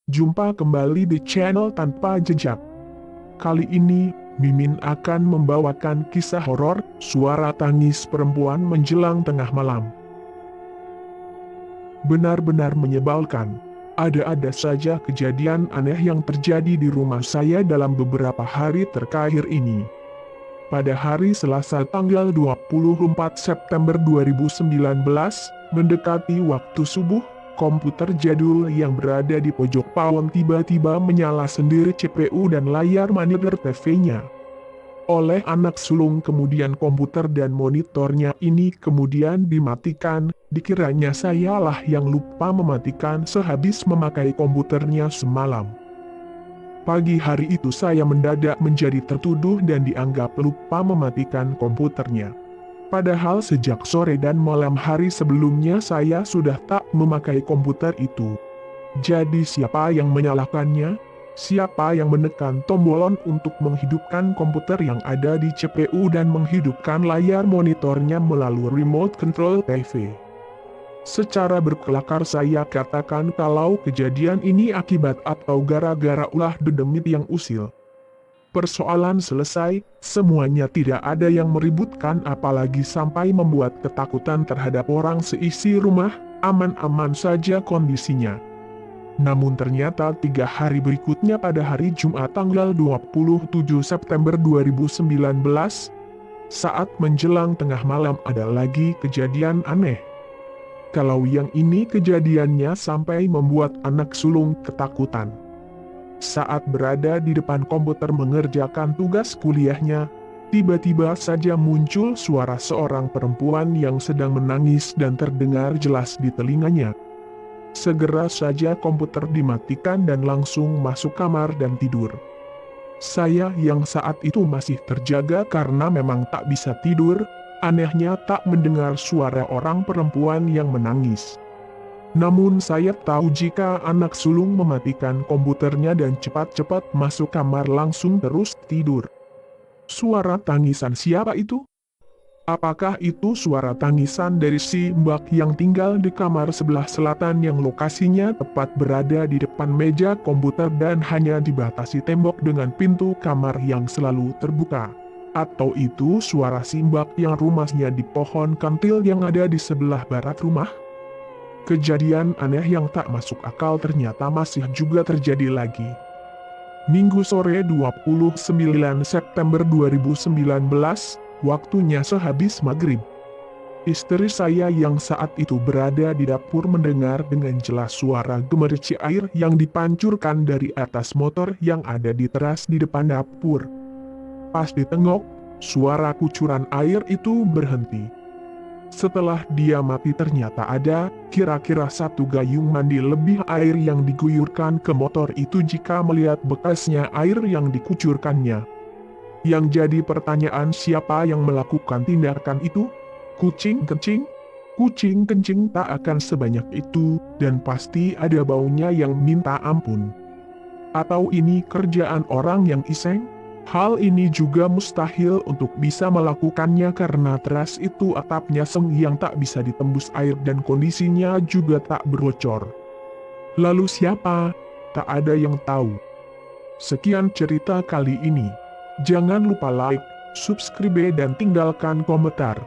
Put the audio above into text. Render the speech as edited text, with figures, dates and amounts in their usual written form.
Jumpa kembali di channel Tanpa Jejak. Kali ini, Mimin akan membawakan kisah horor, suara tangis perempuan menjelang tengah malam. Benar-benar menyebalkan. Ada-ada saja kejadian aneh yang terjadi di rumah saya dalam beberapa hari terakhir ini. Pada hari Selasa tanggal 24 September 2019, mendekati waktu subuh, komputer jadul yang berada di pojok pawon tiba-tiba menyala sendiri CPU dan layar monitor TV-nya. Oleh anak sulung kemudian komputer dan monitornya ini kemudian dimatikan, dikiranya sayalah yang lupa mematikan sehabis memakai komputernya semalam. Pagi hari itu saya mendadak menjadi tertuduh dan dianggap lupa mematikan komputernya. Padahal sejak sore dan malam hari sebelumnya saya sudah tak memakai komputer itu. Jadi siapa yang menyalahkannya? Siapa yang menekan tombol on untuk menghidupkan komputer yang ada di CPU dan menghidupkan layar monitornya melalui remote control TV? Secara berkelakar saya katakan kalau kejadian ini akibat atau gara-gara ulah dedemit yang usil. Persoalan selesai, semuanya tidak ada yang meributkan apalagi sampai membuat ketakutan terhadap orang seisi rumah, aman-aman saja kondisinya. Namun ternyata 3 hari berikutnya pada hari Jumat tanggal 27 September 2019, saat menjelang tengah malam ada lagi kejadian aneh. Kalau yang ini kejadiannya sampai membuat anak sulung ketakutan. Saat berada di depan komputer mengerjakan tugas kuliahnya, tiba-tiba saja muncul suara seorang perempuan yang sedang menangis dan terdengar jelas di telinganya. Segera saja komputer dimatikan dan langsung masuk kamar dan tidur. Saya yang saat itu masih terjaga karena memang tak bisa tidur, anehnya tak mendengar suara orang perempuan yang menangis. Namun saya tahu jika anak sulung mematikan komputernya dan cepat-cepat masuk kamar langsung terus tidur. Suara tangisan siapa itu? Apakah itu suara tangisan dari si Mbak yang tinggal di kamar sebelah selatan yang lokasinya tepat berada di depan meja komputer dan hanya dibatasi tembok dengan pintu kamar yang selalu terbuka? Atau itu suara si Mbak yang rumahnya di pohon kantil yang ada di sebelah barat rumah? Kejadian aneh yang tak masuk akal ternyata masih juga terjadi lagi. Minggu sore 29 September 2019, waktunya sehabis maghrib. Istri saya yang saat itu berada di dapur mendengar dengan jelas suara gemericik air yang dipancurkan dari atas motor yang ada di teras di depan dapur. Pas ditengok, suara kucuran air itu berhenti. Setelah dia mati ternyata ada kira-kira 1 gayung mandi lebih air yang diguyurkan ke motor itu jika melihat bekasnya air yang dikucurkannya. Yang jadi pertanyaan siapa yang melakukan tindakan itu? Kucing kencing? Kucing kencing tak akan sebanyak itu, dan pasti ada baunya yang minta ampun. Atau ini kerjaan orang yang iseng? Hal ini juga mustahil untuk bisa melakukannya karena teras itu atapnya seng yang tak bisa ditembus air dan kondisinya juga tak berlocor. Lalu siapa? Tak ada yang tahu. Sekian cerita kali ini. Jangan lupa like, subscribe dan tinggalkan komentar.